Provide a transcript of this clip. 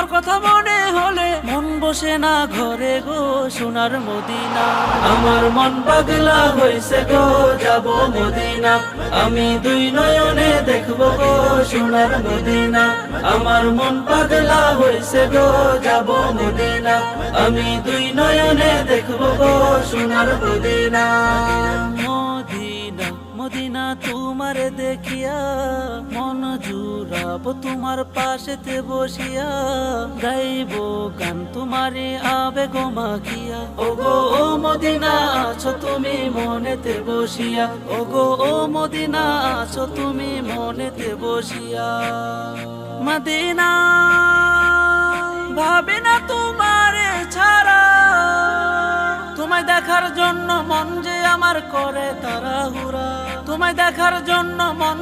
তোমার কথা মনে হলে মন বসে না ঘরে গো সোনার মদিনা। আমার মন পাগলা হইছে গো যাব মদিনা, আমি দুই নয়নে দেখবো গো সোনার মদিনা। আমার মন পাগলা হইছে গো যাব মদিনা, আমি দুই নয়নে দেখবো গো সোনার মদিনা। মদিনা মদিনা তোমার দেখিয়া মন জুড়াবো তোমার পাশেতে বসিয়া, গাইব গান তোমারে আবেগ মাখিয়া। ওগো ও মদিনা আছো তুমি মনেতে বসিয়া, ওগো ও মদিনা আছো তুমি মনেতে বসিয়া। মদিনা ভাবে না তোমারে ছাড়া, তোমায় দেখার জন্য মন যে আমার করে তাড়াহুড়া, তোমায় দেখার জন্য মন